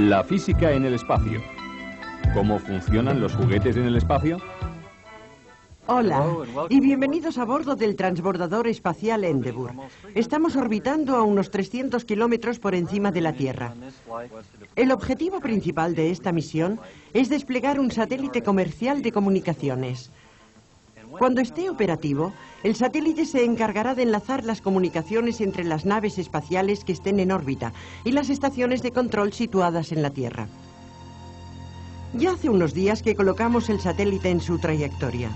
La física en el espacio. ¿Cómo funcionan los juguetes en el espacio? Hola, y bienvenidos a bordo del transbordador espacial Endeavour. Estamos orbitando a unos 300 kilómetros por encima de la Tierra. El objetivo principal de esta misión es desplegar un satélite comercial de comunicaciones. Cuando esté operativo, el satélite se encargará de enlazar las comunicaciones entre las naves espaciales que estén en órbita y las estaciones de control situadas en la Tierra. Ya hace unos días que colocamos el satélite en su trayectoria.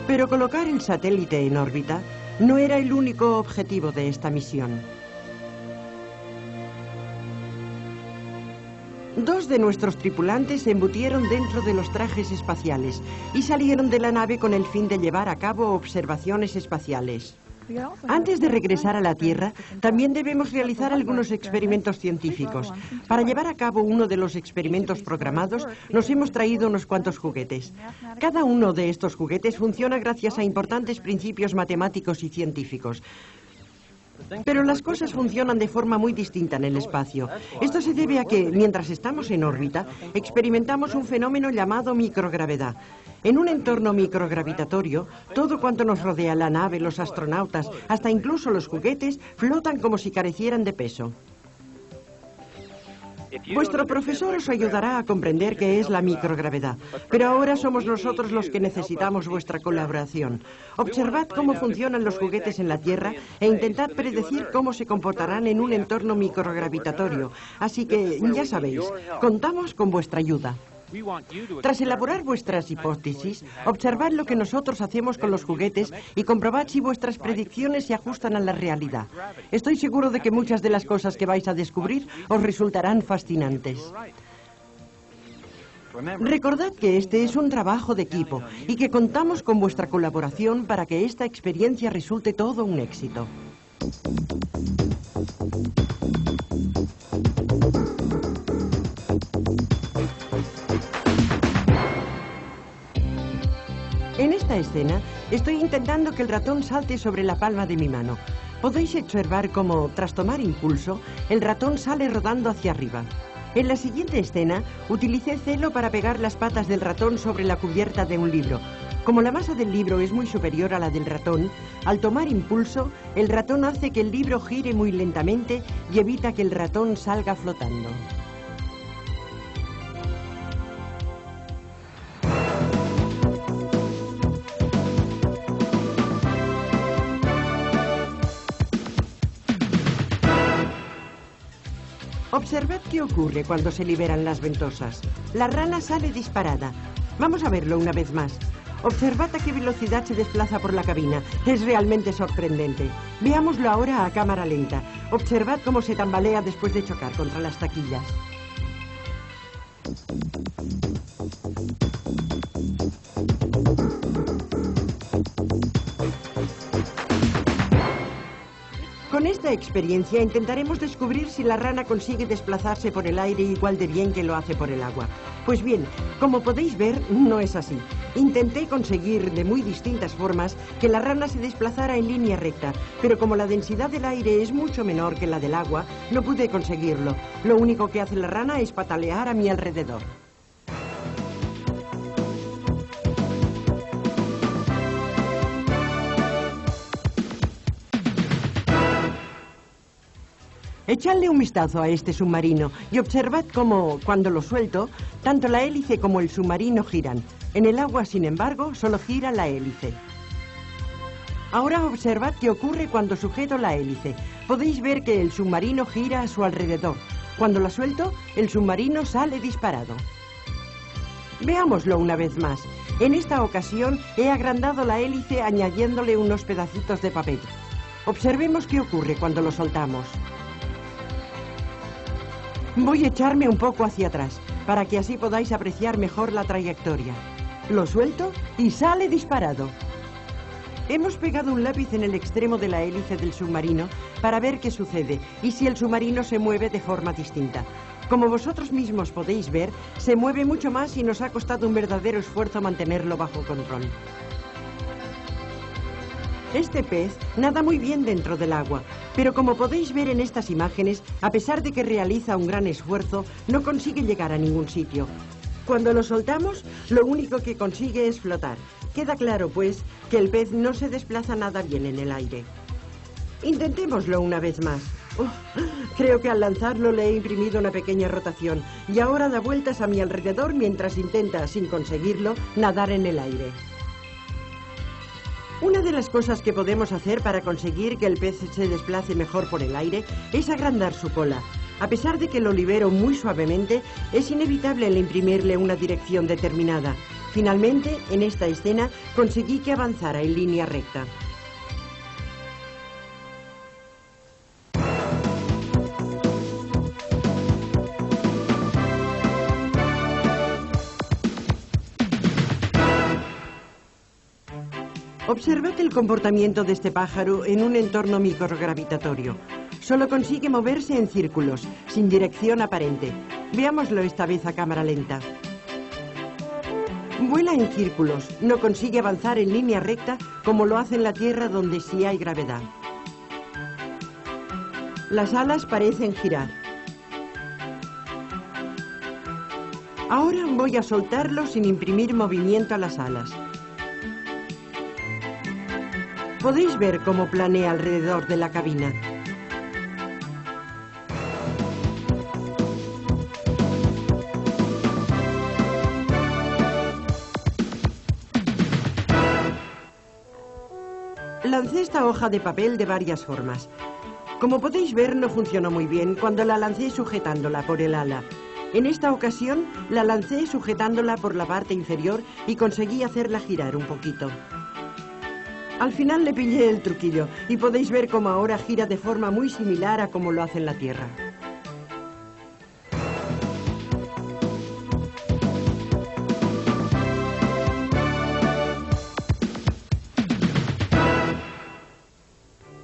Pero colocar el satélite en órbita no era el único objetivo de esta misión. Dos de nuestros tripulantes se embutieron dentro de los trajes espaciales y salieron de la nave con el fin de llevar a cabo observaciones espaciales. Antes de regresar a la Tierra, también debemos realizar algunos experimentos científicos. Para llevar a cabo uno de los experimentos programados, nos hemos traído unos cuantos juguetes. Cada uno de estos juguetes funciona gracias a importantes principios matemáticos y científicos. Pero las cosas funcionan de forma muy distinta en el espacio. Esto se debe a que, mientras estamos en órbita, experimentamos un fenómeno llamado microgravedad. En un entorno microgravitatorio, todo cuanto nos rodea, la nave, los astronautas, hasta incluso los juguetes, flotan como si carecieran de peso. Vuestro profesor os ayudará a comprender qué es la microgravedad, pero ahora somos nosotros los que necesitamos vuestra colaboración. Observad cómo funcionan los juguetes en la Tierra e intentad predecir cómo se comportarán en un entorno microgravitatorio. Así que, ya sabéis, contamos con vuestra ayuda. Tras elaborar vuestras hipótesis, observad lo que nosotros hacemos con los juguetes y comprobad si vuestras predicciones se ajustan a la realidad. Estoy seguro de que muchas de las cosas que vais a descubrir os resultarán fascinantes. Recordad que este es un trabajo de equipo y que contamos con vuestra colaboración para que esta experiencia resulte todo un éxito. En esta escena, estoy intentando que el ratón salte sobre la palma de mi mano. Podéis observar cómo, tras tomar impulso, el ratón sale rodando hacia arriba. En la siguiente escena, utilicé celo para pegar las patas del ratón sobre la cubierta de un libro. Como la masa del libro es muy superior a la del ratón, al tomar impulso, el ratón hace que el libro gire muy lentamente y evita que el ratón salga flotando. Observad qué ocurre cuando se liberan las ventosas. La rana sale disparada. Vamos a verlo una vez más. Observad a qué velocidad se desplaza por la cabina. Es realmente sorprendente. Veámoslo ahora a cámara lenta. Observad cómo se tambalea después de chocar contra las taquillas. Con esta experiencia intentaremos descubrir si la rana consigue desplazarse por el aire igual de bien que lo hace por el agua. Pues bien, como podéis ver, no es así. Intenté conseguir de muy distintas formas que la rana se desplazara en línea recta, pero como la densidad del aire es mucho menor que la del agua, no pude conseguirlo. Lo único que hace la rana es patalear a mi alrededor. Echadle un vistazo a este submarino y observad cómo, cuando lo suelto, tanto la hélice como el submarino giran. En el agua, sin embargo, solo gira la hélice. Ahora observad qué ocurre cuando sujeto la hélice. Podéis ver que el submarino gira a su alrededor. Cuando la suelto, el submarino sale disparado. Veámoslo una vez más. En esta ocasión he agrandado la hélice añadiéndole unos pedacitos de papel. Observemos qué ocurre cuando lo soltamos. Voy a echarme un poco hacia atrás, para que así podáis apreciar mejor la trayectoria. Lo suelto y sale disparado. Hemos pegado un lápiz en el extremo de la hélice del submarino para ver qué sucede y si el submarino se mueve de forma distinta. Como vosotros mismos podéis ver, se mueve mucho más y nos ha costado un verdadero esfuerzo mantenerlo bajo control. Este pez nada muy bien dentro del agua, pero como podéis ver en estas imágenes, a pesar de que realiza un gran esfuerzo, no consigue llegar a ningún sitio. Cuando lo soltamos, lo único que consigue es flotar. Queda claro, pues, que el pez no se desplaza nada bien en el aire. Intentémoslo una vez más. Creo que al lanzarlo le he imprimido una pequeña rotación y ahora da vueltas a mi alrededor mientras intenta, sin conseguirlo, nadar en el aire. Una de las cosas que podemos hacer para conseguir que el pez se desplace mejor por el aire es agrandar su cola. A pesar de que lo libero muy suavemente, es inevitable el imprimirle una dirección determinada. Finalmente, en esta escena, conseguí que avanzara en línea recta. Observad el comportamiento de este pájaro en un entorno microgravitatorio. Solo consigue moverse en círculos, sin dirección aparente. Veámoslo esta vez a cámara lenta. Vuela en círculos, no consigue avanzar en línea recta como lo hace en la Tierra donde sí hay gravedad. Las alas parecen girar. Ahora voy a soltarlo sin imprimir movimiento a las alas. Podéis ver cómo planea alrededor de la cabina. Lancé esta hoja de papel de varias formas. Como podéis ver, no funcionó muy bien cuando la lancé sujetándola por el ala. En esta ocasión, la lancé sujetándola por la parte inferior y conseguí hacerla girar un poquito. Al final le pillé el truquillo y podéis ver cómo ahora gira de forma muy similar a como lo hace en la Tierra.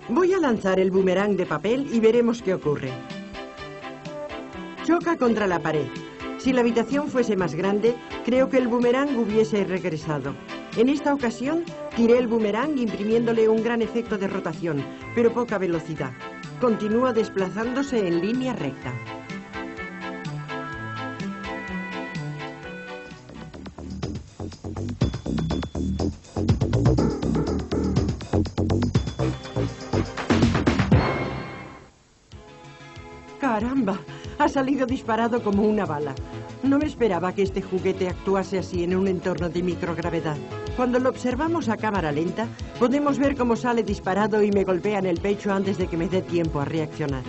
Voy a lanzar el boomerang de papel y veremos qué ocurre. Choca contra la pared. Si la habitación fuese más grande, creo que el boomerang hubiese regresado. En esta ocasión, tiré el boomerang imprimiéndole un gran efecto de rotación, pero poca velocidad. Continúa desplazándose en línea recta. ¡Caramba! Ha salido disparado como una bala. No me esperaba que este juguete actuase así en un entorno de microgravedad. Cuando lo observamos a cámara lenta, podemos ver cómo sale disparado y me golpea en el pecho antes de que me dé tiempo a reaccionar.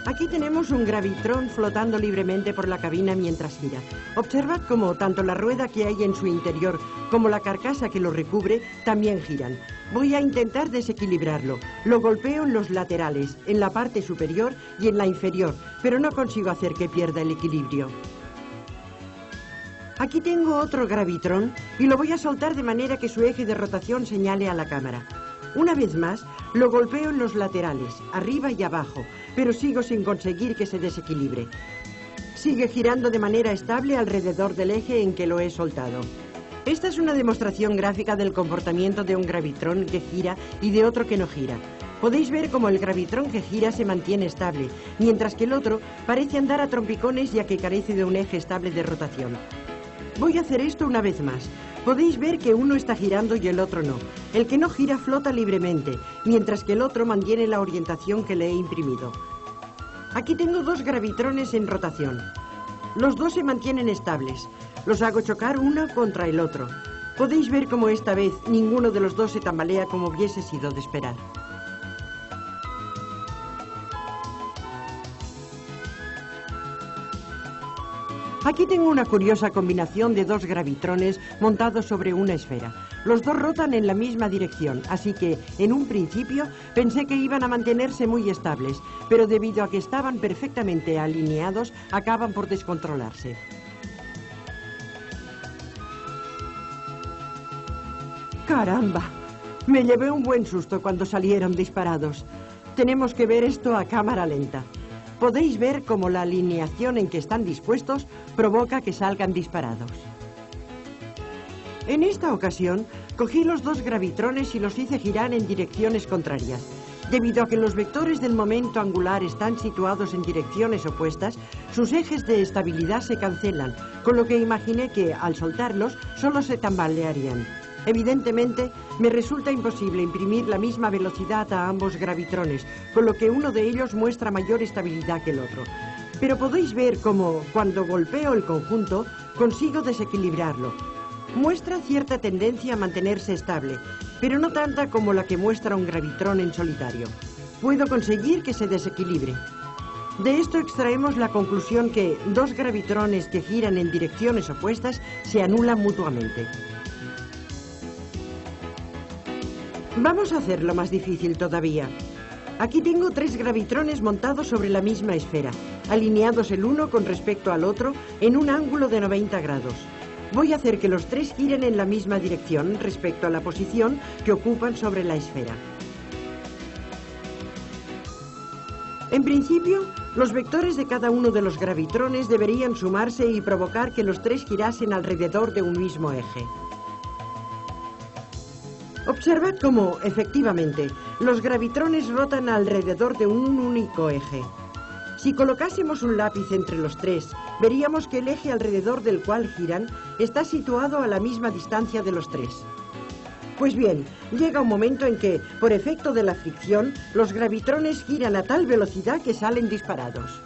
Aquí tenemos un gravitrón flotando libremente por la cabina mientras gira. Observad cómo tanto la rueda que hay en su interior como la carcasa que lo recubre también giran. Voy a intentar desequilibrarlo. Lo golpeo en los laterales, en la parte superior y en la inferior, pero no consigo hacer que pierda el equilibrio. Aquí tengo otro gravitrón y lo voy a soltar de manera que su eje de rotación señale a la cámara. Una vez más, lo golpeo en los laterales, arriba y abajo, pero sigo sin conseguir que se desequilibre. Sigue girando de manera estable alrededor del eje en que lo he soltado. Esta es una demostración gráfica del comportamiento de un gravitrón que gira y de otro que no gira. Podéis ver cómo el gravitrón que gira se mantiene estable, mientras que el otro parece andar a trompicones ya que carece de un eje estable de rotación. Voy a hacer esto una vez más. Podéis ver que uno está girando y el otro no. El que no gira flota libremente, mientras que el otro mantiene la orientación que le he imprimido. Aquí tengo dos gravitrones en rotación. Los dos se mantienen estables. Los hago chocar uno contra el otro. Podéis ver cómo esta vez ninguno de los dos se tambalea como hubiese sido de esperar. Aquí tengo una curiosa combinación de dos gravitrones montados sobre una esfera. Los dos rotan en la misma dirección, así que, en un principio, pensé que iban a mantenerse muy estables, pero debido a que estaban perfectamente alineados, acaban por descontrolarse. ¡Caramba! Me llevé un buen susto cuando salieron disparados. Tenemos que ver esto a cámara lenta. Podéis ver cómo la alineación en que están dispuestos provoca que salgan disparados. En esta ocasión, cogí los dos gravitrones y los hice girar en direcciones contrarias. Debido a que los vectores del momento angular están situados en direcciones opuestas, sus ejes de estabilidad se cancelan, con lo que imaginé que, al soltarlos, solo se tambalearían. Evidentemente, me resulta imposible imprimir la misma velocidad a ambos gravitrones, con lo que uno de ellos muestra mayor estabilidad que el otro. Pero podéis ver cómo, cuando golpeo el conjunto, consigo desequilibrarlo. Muestra cierta tendencia a mantenerse estable, pero no tanta como la que muestra un gravitrón en solitario. Puedo conseguir que se desequilibre. De esto extraemos la conclusión que dos gravitrones que giran en direcciones opuestas se anulan mutuamente. Vamos a hacerlo más difícil todavía. Aquí tengo tres gravitrones montados sobre la misma esfera, alineados el uno con respecto al otro en un ángulo de 90 grados. Voy a hacer que los tres giren en la misma dirección respecto a la posición que ocupan sobre la esfera. En principio, los vectores de cada uno de los gravitrones deberían sumarse y provocar que los tres girasen alrededor de un mismo eje. Observad cómo, efectivamente, los gravitrones rotan alrededor de un único eje. Si colocásemos un lápiz entre los tres, veríamos que el eje alrededor del cual giran está situado a la misma distancia de los tres. Pues bien, llega un momento en que, por efecto de la fricción, los gravitrones giran a tal velocidad que salen disparados.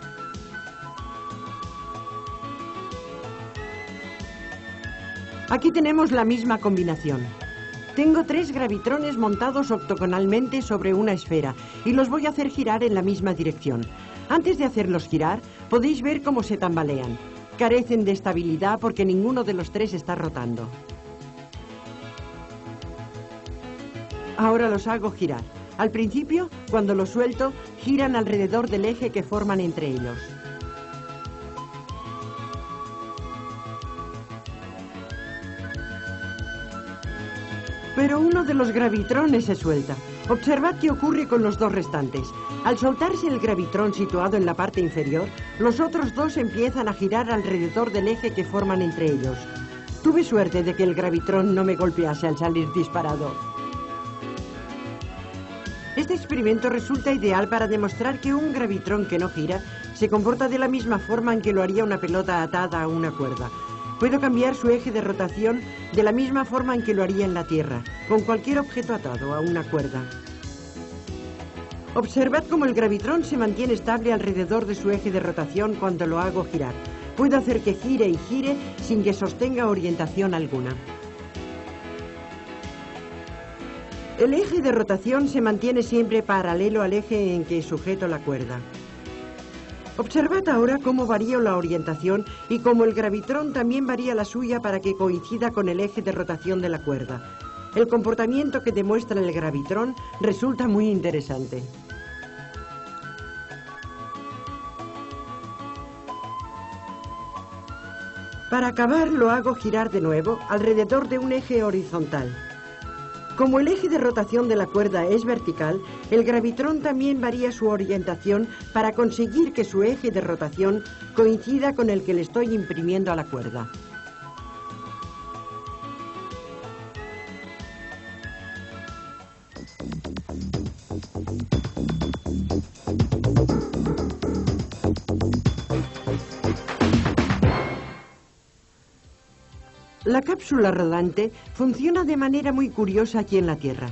Aquí tenemos la misma combinación. Tengo tres gravitrones montados octogonalmente sobre una esfera y los voy a hacer girar en la misma dirección. Antes de hacerlos girar, podéis ver cómo se tambalean. Carecen de estabilidad porque ninguno de los tres está rotando. Ahora los hago girar. Al principio, cuando los suelto, giran alrededor del eje que forman entre ellos. Pero uno de los gravitrones se suelta. Observad qué ocurre con los dos restantes. Al soltarse el gravitrón situado en la parte inferior, los otros dos empiezan a girar alrededor del eje que forman entre ellos. Tuve suerte de que el gravitrón no me golpease al salir disparado. Este experimento resulta ideal para demostrar que un gravitrón que no gira se comporta de la misma forma en que lo haría una pelota atada a una cuerda. Puedo cambiar su eje de rotación de la misma forma en que lo haría en la Tierra, con cualquier objeto atado a una cuerda. Observad cómo el gravitrón se mantiene estable alrededor de su eje de rotación cuando lo hago girar. Puedo hacer que gire y gire sin que sostenga orientación alguna. El eje de rotación se mantiene siempre paralelo al eje en que sujeto la cuerda. Observad ahora cómo varía la orientación y cómo el gravitrón también varía la suya para que coincida con el eje de rotación de la cuerda. El comportamiento que demuestra el gravitrón resulta muy interesante. Para acabar, lo hago girar de nuevo alrededor de un eje horizontal. Como el eje de rotación de la cuerda es vertical, el gravitrón también varía su orientación para conseguir que su eje de rotación coincida con el que le estoy imprimiendo a la cuerda. La cápsula rodante funciona de manera muy curiosa aquí en la Tierra.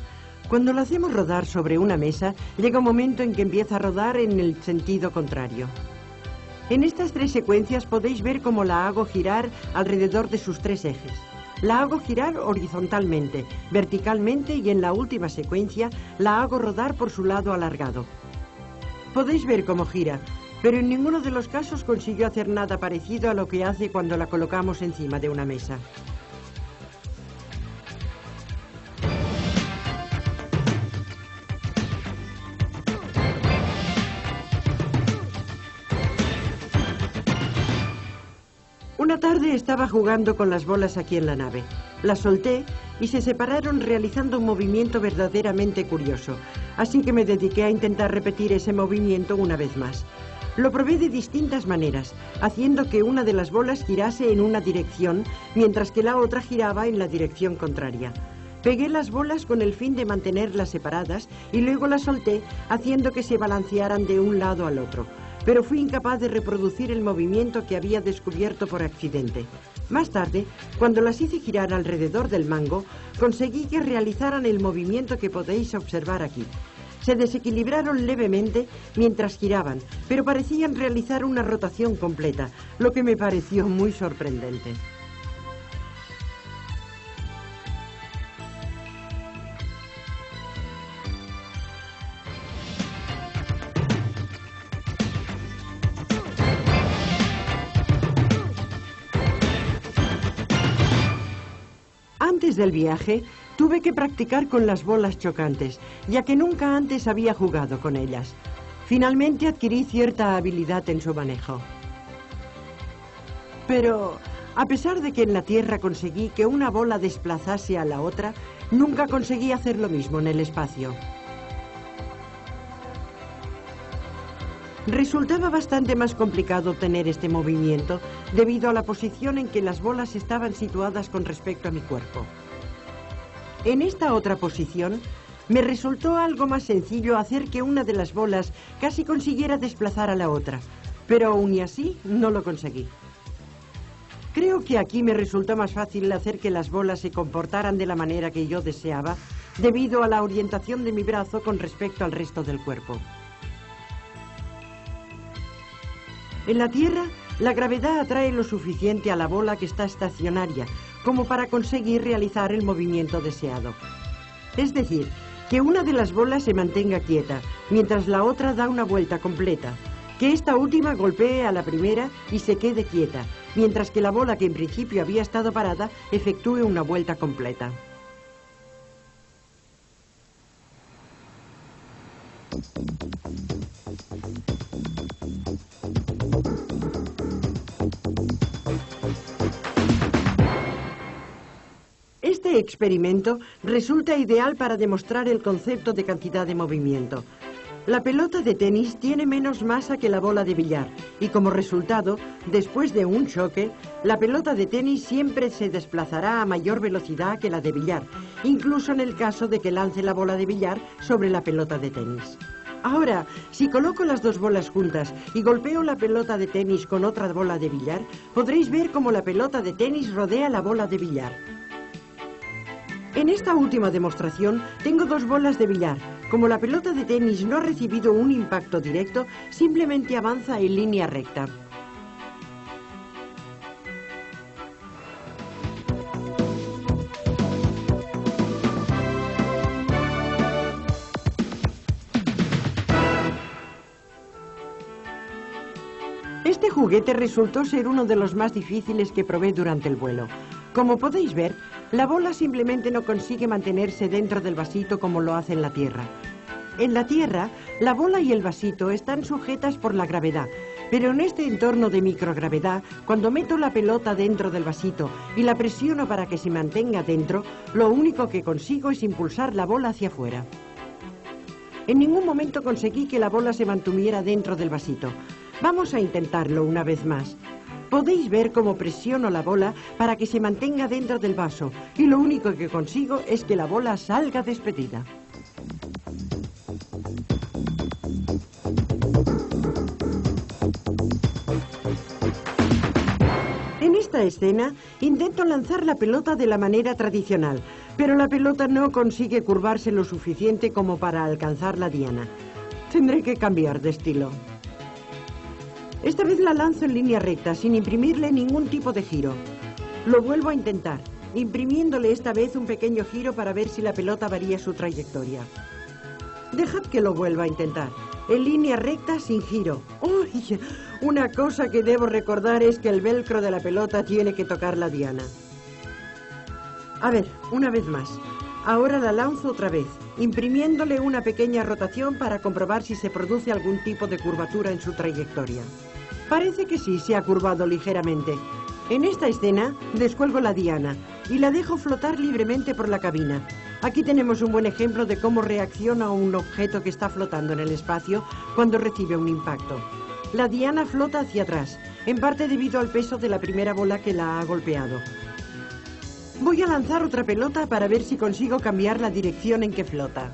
Cuando la hacemos rodar sobre una mesa, llega un momento en que empieza a rodar en el sentido contrario. En estas tres secuencias podéis ver cómo la hago girar alrededor de sus tres ejes. La hago girar horizontalmente, verticalmente y en la última secuencia la hago rodar por su lado alargado. Podéis ver cómo gira, pero en ninguno de los casos consiguió hacer nada parecido a lo que hace cuando la colocamos encima de una mesa. Una tarde estaba jugando con las bolas aquí en la nave. La solté y se separaron realizando un movimiento verdaderamente curioso, así que me dediqué a intentar repetir ese movimiento una vez más. Lo probé de distintas maneras, haciendo que una de las bolas girase en una dirección, mientras que la otra giraba en la dirección contraria. Pegué las bolas con el fin de mantenerlas separadas y luego las solté, haciendo que se balancearan de un lado al otro. Pero fui incapaz de reproducir el movimiento que había descubierto por accidente. Más tarde, cuando las hice girar alrededor del mango, conseguí que realizaran el movimiento que podéis observar aquí. Se desequilibraron levemente mientras giraban, pero parecían realizar una rotación completa, lo que me pareció muy sorprendente. Antes del viaje, tuve que practicar con las bolas chocantes, ya que nunca antes había jugado con ellas. Finalmente adquirí cierta habilidad en su manejo. Pero, a pesar de que en la Tierra conseguí que una bola desplazase a la otra, nunca conseguí hacer lo mismo en el espacio. Resultaba bastante más complicado obtener este movimiento debido a la posición en que las bolas estaban situadas con respecto a mi cuerpo. En esta otra posición, me resultó algo más sencillo hacer que una de las bolas casi consiguiera desplazar a la otra, pero aún y así no lo conseguí. Creo que aquí me resultó más fácil hacer que las bolas se comportaran de la manera que yo deseaba, debido a la orientación de mi brazo con respecto al resto del cuerpo. En la Tierra, la gravedad atrae lo suficiente a la bola que está estacionaria como para conseguir realizar el movimiento deseado. Es decir, que una de las bolas se mantenga quieta, mientras la otra da una vuelta completa, que esta última golpee a la primera y se quede quieta, mientras que la bola que en principio había estado parada efectúe una vuelta completa. Este experimento resulta ideal para demostrar el concepto de cantidad de movimiento. La pelota de tenis tiene menos masa que la bola de billar y como resultado, después de un choque, la pelota de tenis siempre se desplazará a mayor velocidad que la de billar, incluso en el caso de que lance la bola de billar sobre la pelota de tenis. Ahora, si coloco las dos bolas juntas y golpeo la pelota de tenis con otra bola de billar, podréis ver cómo la pelota de tenis rodea la bola de billar. En esta última demostración tengo dos bolas de billar. Como la pelota de tenis no ha recibido un impacto directo, simplemente avanza en línea recta. Este juguete resultó ser uno de los más difíciles que probé durante el vuelo. Como podéis ver, la bola simplemente no consigue mantenerse dentro del vasito como lo hace en la Tierra. En la Tierra, la bola y el vasito están sujetas por la gravedad, pero en este entorno de microgravedad, cuando meto la pelota dentro del vasito y la presiono para que se mantenga dentro, lo único que consigo es impulsar la bola hacia afuera. En ningún momento conseguí que la bola se mantuviera dentro del vasito. Vamos a intentarlo una vez más. Podéis ver cómo presiono la bola para que se mantenga dentro del vaso y lo único que consigo es que la bola salga despedida. En esta escena intento lanzar la pelota de la manera tradicional, pero la pelota no consigue curvarse lo suficiente como para alcanzar la diana. Tendré que cambiar de estilo. Esta vez la lanzo en línea recta, sin imprimirle ningún tipo de giro. Lo vuelvo a intentar, imprimiéndole esta vez un pequeño giro para ver si la pelota varía su trayectoria. Dejad que lo vuelva a intentar. En línea recta, sin giro. ¡Uy! Una cosa que debo recordar es que el velcro de la pelota tiene que tocar la diana. A ver, una vez más. Ahora la lanzo otra vez, imprimiéndole una pequeña rotación para comprobar si se produce algún tipo de curvatura en su trayectoria. Parece que sí, se ha curvado ligeramente. En esta escena, descuelgo la diana y la dejo flotar libremente por la cabina. Aquí tenemos un buen ejemplo de cómo reacciona un objeto que está flotando en el espacio cuando recibe un impacto. La diana flota hacia atrás, en parte debido al peso de la primera bola que la ha golpeado. Voy a lanzar otra pelota para ver si consigo cambiar la dirección en que flota.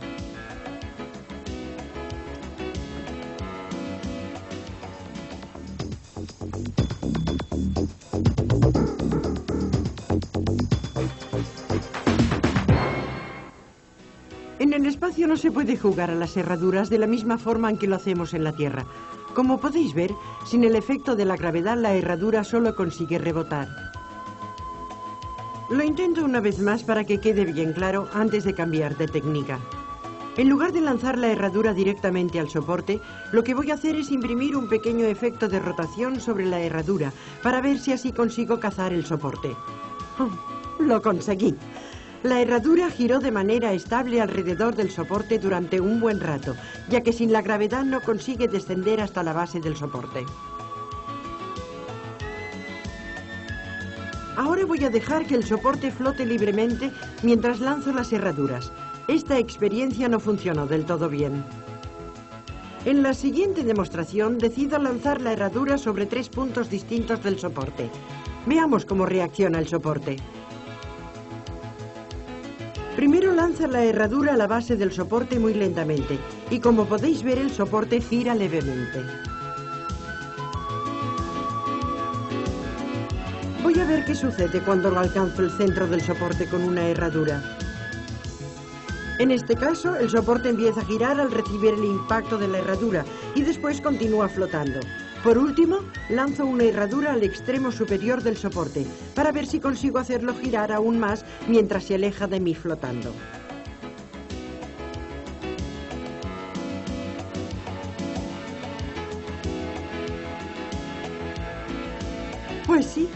En el espacio no se puede jugar a las herraduras de la misma forma en que lo hacemos en la Tierra. Como podéis ver, sin el efecto de la gravedad, la herradura solo consigue rebotar. Lo intento una vez más para que quede bien claro antes de cambiar de técnica. En lugar de lanzar la herradura directamente al soporte, lo que voy a hacer es imprimir un pequeño efecto de rotación sobre la herradura para ver si así consigo cazar el soporte. ¡Oh! ¡Lo conseguí! La herradura giró de manera estable alrededor del soporte durante un buen rato, ya que sin la gravedad no consigue descender hasta la base del soporte. Ahora voy a dejar que el soporte flote libremente mientras lanzo las herraduras. Esta experiencia no funcionó del todo bien. En la siguiente demostración decido lanzar la herradura sobre 3 puntos distintos del soporte. Veamos cómo reacciona el soporte. Primero lanza la herradura a la base del soporte muy lentamente y como podéis ver el soporte gira levemente. Voy a ver qué sucede cuando lo alcanzo el centro del soporte con una herradura. En este caso, el soporte empieza a girar al recibir el impacto de la herradura y después continúa flotando. Por último, lanzo una herradura al extremo superior del soporte para ver si consigo hacerlo girar aún más mientras se aleja de mí flotando. Pues sí,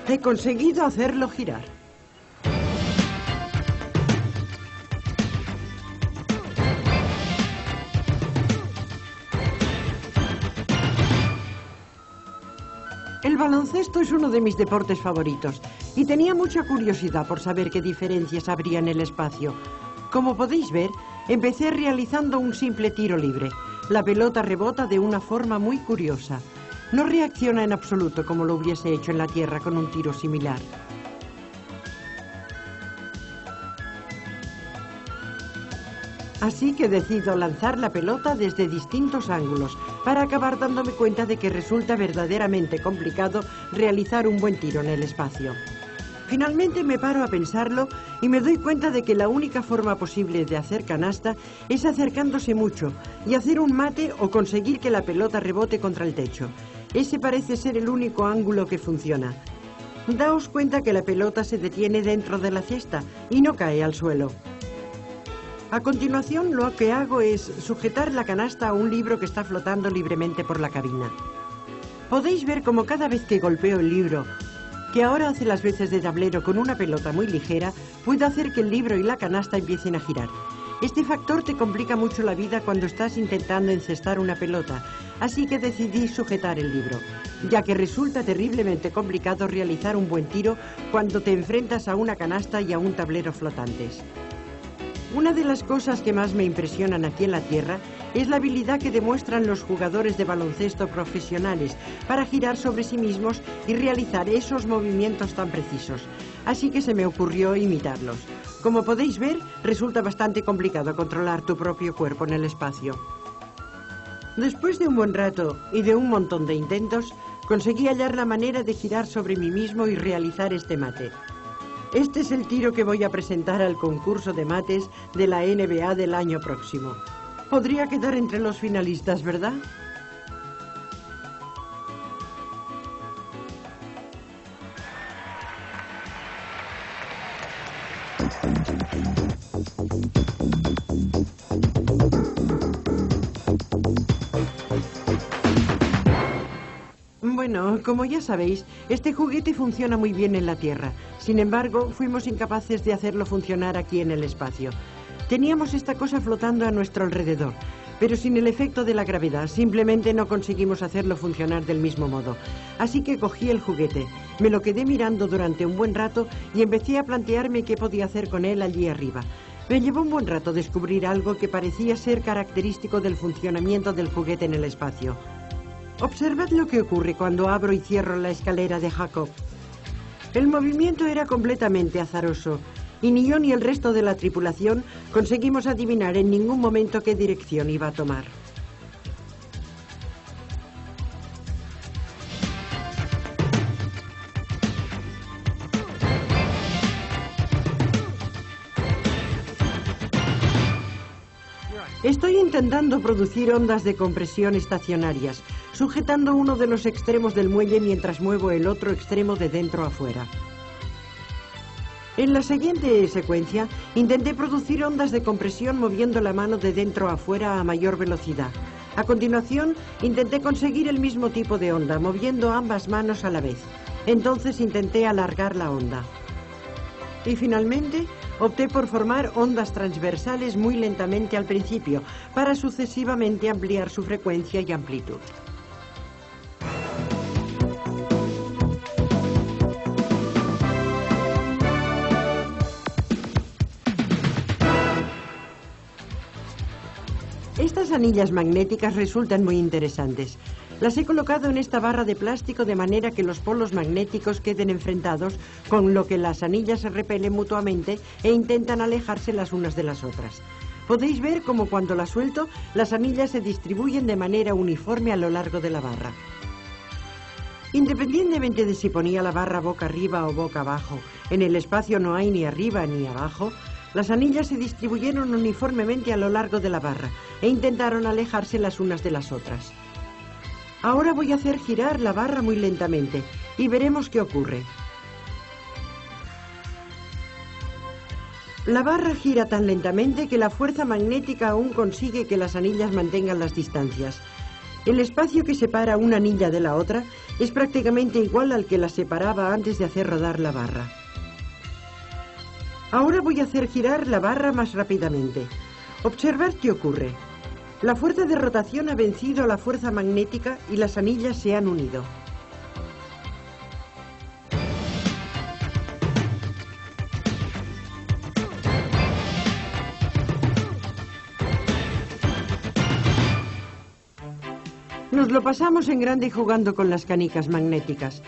he conseguido hacerlo girar. El baloncesto es uno de mis deportes favoritos y tenía mucha curiosidad por saber qué diferencias habría en el espacio. Como podéis ver, empecé realizando un simple tiro libre. La pelota rebota de una forma muy curiosa. No reacciona en absoluto como lo hubiese hecho en la Tierra con un tiro similar. Así que decido lanzar la pelota desde distintos ángulos para acabar dándome cuenta de que resulta verdaderamente complicado realizar un buen tiro en el espacio. Finalmente me paro a pensarlo y me doy cuenta de que la única forma posible de hacer canasta es acercándose mucho y hacer un mate o conseguir que la pelota rebote contra el techo. Ese parece ser el único ángulo que funciona. Daos cuenta que la pelota se detiene dentro de la cesta y no cae al suelo. A continuación, lo que hago es sujetar la canasta a un libro que está flotando libremente por la cabina. Podéis ver cómo cada vez que golpeo el libro, que ahora hace las veces de tablero con una pelota muy ligera, puedo hacer que el libro y la canasta empiecen a girar. Este factor te complica mucho la vida cuando estás intentando encestar una pelota, así que decidí sujetar el libro, ya que resulta terriblemente complicado realizar un buen tiro cuando te enfrentas a una canasta y a un tablero flotantes. Una de las cosas que más me impresionan aquí en la Tierra es la habilidad que demuestran los jugadores de baloncesto profesionales para girar sobre sí mismos y realizar esos movimientos tan precisos. Así que se me ocurrió imitarlos. Como podéis ver, resulta bastante complicado controlar tu propio cuerpo en el espacio. Después de un buen rato y de un montón de intentos, conseguí hallar la manera de girar sobre mí mismo y realizar este mate. Este es el tiro que voy a presentar al concurso de mates de la NBA del año próximo. Podría quedar entre los finalistas, ¿verdad? Bueno, como ya sabéis, este juguete funciona muy bien en la Tierra. Sin embargo, fuimos incapaces de hacerlo funcionar aquí en el espacio. Teníamos esta cosa flotando a nuestro alrededor, pero sin el efecto de la gravedad. Simplemente no conseguimos hacerlo funcionar del mismo modo. Así que cogí el juguete, me lo quedé mirando durante un buen rato y empecé a plantearme qué podía hacer con él allí arriba. Me llevó un buen rato descubrir algo que parecía ser característico del funcionamiento del juguete en el espacio. Observad lo que ocurre cuando abro y cierro la escalera de Jacob. El movimiento era completamente azaroso, y ni yo ni el resto de la tripulación conseguimos adivinar en ningún momento qué dirección iba a tomar. Estoy intentando producir ondas de compresión estacionarias, sujetando uno de los extremos del muelle mientras muevo el otro extremo de dentro a afuera. En la siguiente secuencia, intenté producir ondas de compresión moviendo la mano de dentro a afuera a mayor velocidad. A continuación, intenté conseguir el mismo tipo de onda, moviendo ambas manos a la vez. Entonces intenté alargar la onda. Y finalmente, opté por formar ondas transversales muy lentamente al principio, para sucesivamente ampliar su frecuencia y amplitud. Estas anillas magnéticas resultan muy interesantes. Las he colocado en esta barra de plástico de manera que los polos magnéticos queden enfrentados, con lo que las anillas se repelen mutuamente e intentan alejarse las unas de las otras. Podéis ver cómo cuando las suelto, las anillas se distribuyen de manera uniforme a lo largo de la barra. Independientemente de si ponía la barra boca arriba o boca abajo, en el espacio no hay ni arriba ni abajo, las anillas se distribuyeron uniformemente a lo largo de la barra e intentaron alejarse las unas de las otras. Ahora voy a hacer girar la barra muy lentamente y veremos qué ocurre. La barra gira tan lentamente que la fuerza magnética aún consigue que las anillas mantengan las distancias. El espacio que separa una anilla de la otra es prácticamente igual al que la separaba antes de hacer rodar la barra. Ahora voy a hacer girar la barra más rápidamente. Observad qué ocurre. La fuerza de rotación ha vencido a la fuerza magnética y las anillas se han unido. Nos lo pasamos en grande jugando con las canicas magnéticas.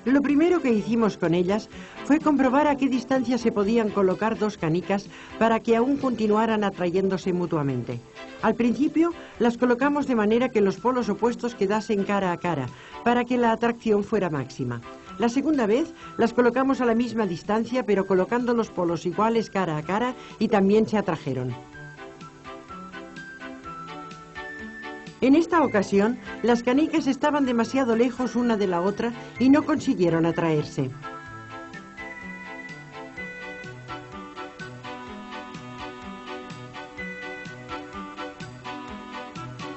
Lo primero que hicimos con ellas fue comprobar a qué distancia se podían colocar dos canicas para que aún continuaran atrayéndose mutuamente. Al principio las colocamos de manera que los polos opuestos quedasen cara a cara, para que la atracción fuera máxima. La segunda vez las colocamos a la misma distancia, pero colocando los polos iguales cara a cara, y también se atrajeron. En esta ocasión, las canicas estaban demasiado lejos una de la otra y no consiguieron atraerse.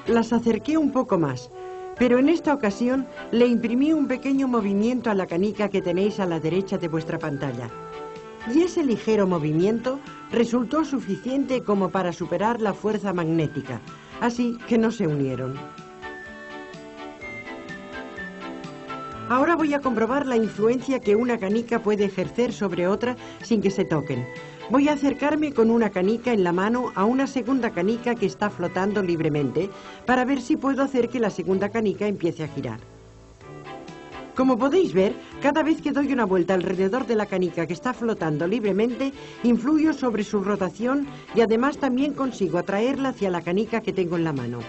Las acerqué un poco más, pero en esta ocasión le imprimí un pequeño movimiento a la canica que tenéis a la derecha de vuestra pantalla. Y ese ligero movimiento resultó suficiente como para superar la fuerza magnética, así que no se unieron. Ahora voy a comprobar la influencia que una canica puede ejercer sobre otra sin que se toquen. Voy a acercarme con una canica en la mano a una segunda canica que está flotando libremente para ver si puedo hacer que la segunda canica empiece a girar. Como podéis ver, cada vez que doy una vuelta alrededor de la canica que está flotando libremente, influyo sobre su rotación y además también consigo atraerla hacia la canica que tengo en la mano.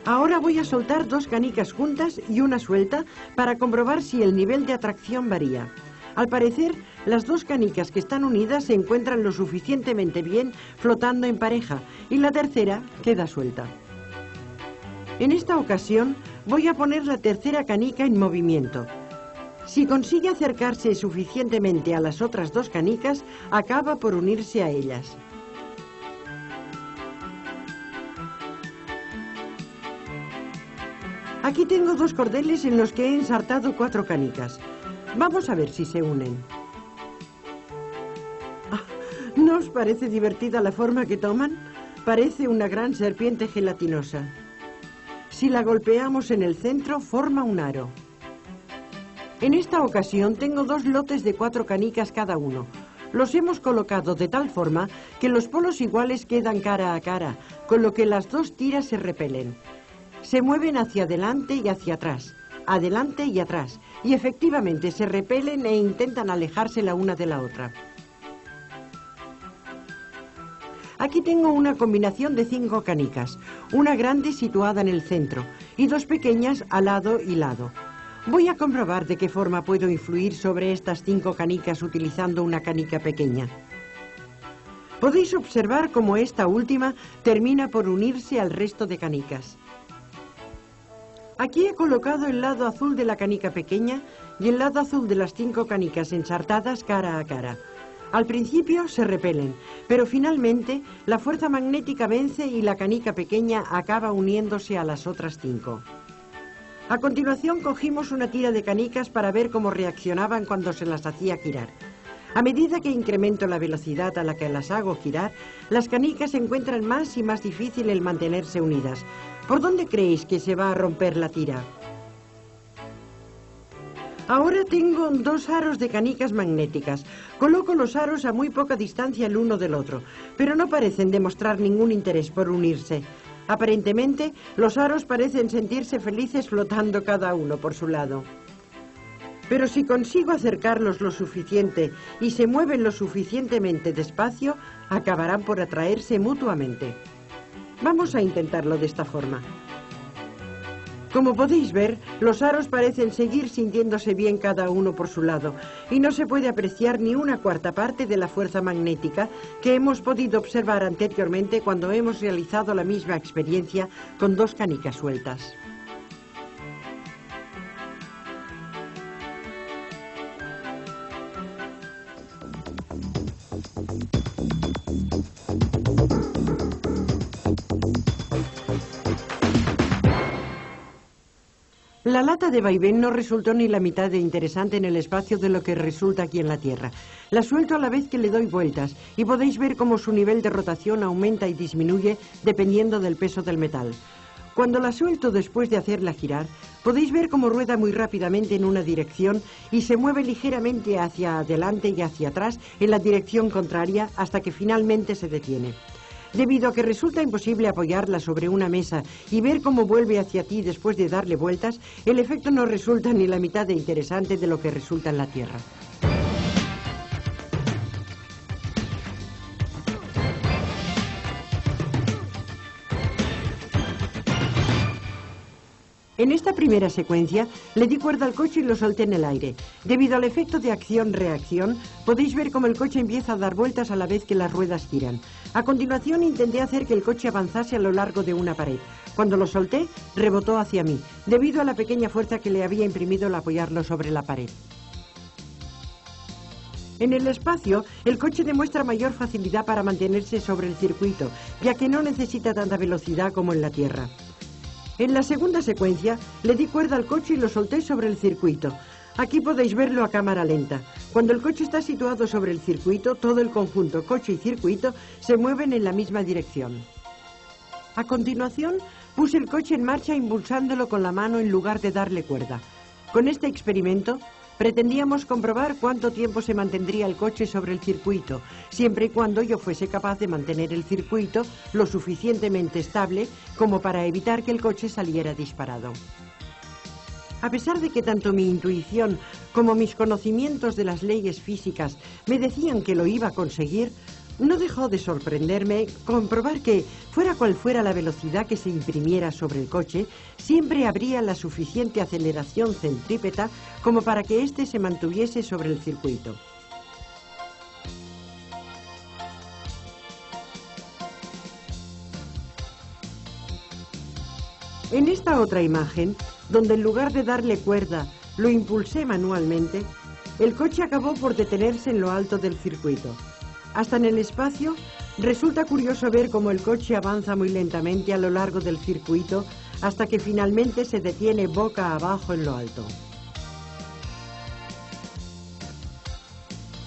Ahora voy a soltar dos canicas juntas y una suelta para comprobar si el nivel de atracción varía. Al parecer, las dos canicas que están unidas se encuentran lo suficientemente bien flotando en pareja y la tercera queda suelta. En esta ocasión voy a poner la tercera canica en movimiento. Si consigue acercarse suficientemente a las otras dos canicas, acaba por unirse a ellas. Aquí tengo dos cordeles en los que he ensartado 4 canicas. Vamos a ver si se unen. ¿No os parece divertida la forma que toman? Parece una gran serpiente gelatinosa. Si la golpeamos en el centro, forma un aro. En esta ocasión tengo 2 lotes de 4 canicas cada uno. Los hemos colocado de tal forma que los polos iguales quedan cara a cara, con lo que las 2 tiras se repelen. Se mueven hacia adelante y hacia atrás, adelante y atrás, y efectivamente se repelen e intentan alejarse la una de la otra. Aquí tengo una combinación de 5 canicas, una grande situada en el centro y 2 pequeñas al lado y lado. Voy a comprobar de qué forma puedo influir sobre estas 5 canicas utilizando una canica pequeña. Podéis observar cómo esta última termina por unirse al resto de canicas. Aquí he colocado el lado azul de la canica pequeña y el lado azul de las 5 canicas ensartadas cara a cara. Al principio se repelen, pero finalmente la fuerza magnética vence y la canica pequeña acaba uniéndose a las otras 5. A continuación cogimos una tira de canicas para ver cómo reaccionaban cuando se las hacía girar. A medida que incremento la velocidad a la que las hago girar, las canicas encuentran más y más difícil el mantenerse unidas. ¿Por dónde creéis que se va a romper la tira? Ahora tengo 2 aros de canicas magnéticas. Coloco los aros a muy poca distancia el uno del otro, pero no parecen demostrar ningún interés por unirse. Aparentemente, los aros parecen sentirse felices flotando cada uno por su lado. Pero si consigo acercarlos lo suficiente y se mueven lo suficientemente despacio, acabarán por atraerse mutuamente. Vamos a intentarlo de esta forma. Como podéis ver, los aros parecen seguir sintiéndose bien cada uno por su lado y no se puede apreciar ni una cuarta parte de la fuerza magnética que hemos podido observar anteriormente cuando hemos realizado la misma experiencia con 2 canicas sueltas. La lata de vaivén no resultó ni la mitad de interesante en el espacio de lo que resulta aquí en la Tierra. La suelto a la vez que le doy vueltas y podéis ver cómo su nivel de rotación aumenta y disminuye dependiendo del peso del metal. Cuando la suelto después de hacerla girar, podéis ver cómo rueda muy rápidamente en una dirección y se mueve ligeramente hacia adelante y hacia atrás en la dirección contraria hasta que finalmente se detiene. Debido a que resulta imposible apoyarla sobre una mesa y ver cómo vuelve hacia ti después de darle vueltas, el efecto no resulta ni la mitad de interesante de lo que resulta en la Tierra. En esta primera secuencia le di cuerda al coche y lo solté en el aire. Debido al efecto de acción-reacción, podéis ver cómo el coche empieza a dar vueltas a la vez que las ruedas giran. A continuación intenté hacer que el coche avanzase a lo largo de una pared. Cuando lo solté, rebotó hacia mí, debido a la pequeña fuerza que le había imprimido al apoyarlo sobre la pared. En el espacio, el coche demuestra mayor facilidad para mantenerse sobre el circuito, ya que no necesita tanta velocidad como en la Tierra. En la segunda secuencia, le di cuerda al coche y lo solté sobre el circuito. Aquí podéis verlo a cámara lenta. Cuando el coche está situado sobre el circuito, todo el conjunto coche y circuito se mueven en la misma dirección. A continuación, puse el coche en marcha impulsándolo con la mano en lugar de darle cuerda. Con este experimento, pretendíamos comprobar cuánto tiempo se mantendría el coche sobre el circuito, siempre y cuando yo fuese capaz de mantener el circuito lo suficientemente estable como para evitar que el coche saliera disparado. A pesar de que tanto mi intuición como mis conocimientos de las leyes físicas me decían que lo iba a conseguir, no dejó de sorprenderme comprobar que, fuera cual fuera la velocidad que se imprimiera sobre el coche, siempre habría la suficiente aceleración centrípeta como para que éste se mantuviese sobre el circuito. En esta otra imagen, donde en lugar de darle cuerda, lo impulsé manualmente, el coche acabó por detenerse en lo alto del circuito. Hasta en el espacio, resulta curioso ver cómo el coche avanza muy lentamente a lo largo del circuito hasta que finalmente se detiene boca abajo en lo alto.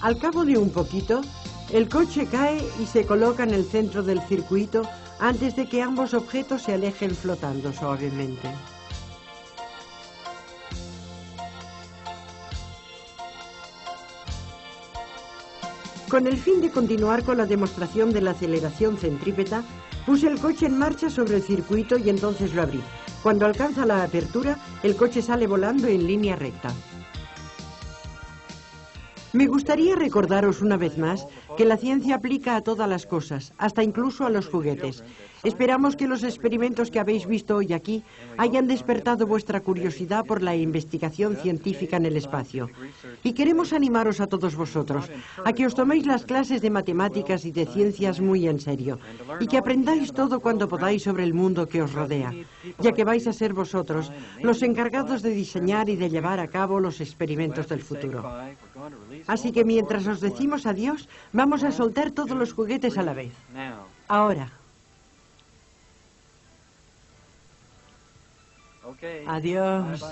Al cabo de un poquito, el coche cae y se coloca en el centro del circuito antes de que ambos objetos se alejen flotando suavemente. Con el fin de continuar con la demostración de la aceleración centrípeta, puse el coche en marcha sobre el circuito y entonces lo abrí. Cuando alcanza la apertura, el coche sale volando en línea recta. Me gustaría recordaros una vez más que la ciencia aplica a todas las cosas, hasta incluso a los juguetes. Esperamos que los experimentos que habéis visto hoy aquí hayan despertado vuestra curiosidad por la investigación científica en el espacio. Y queremos animaros a todos vosotros a que os toméis las clases de matemáticas y de ciencias muy en serio y que aprendáis todo cuando podáis sobre el mundo que os rodea, ya que vais a ser vosotros los encargados de diseñar y de llevar a cabo los experimentos del futuro. Así que mientras os decimos adiós, vamos a soltar todos los juguetes a la vez. Ahora. Adiós.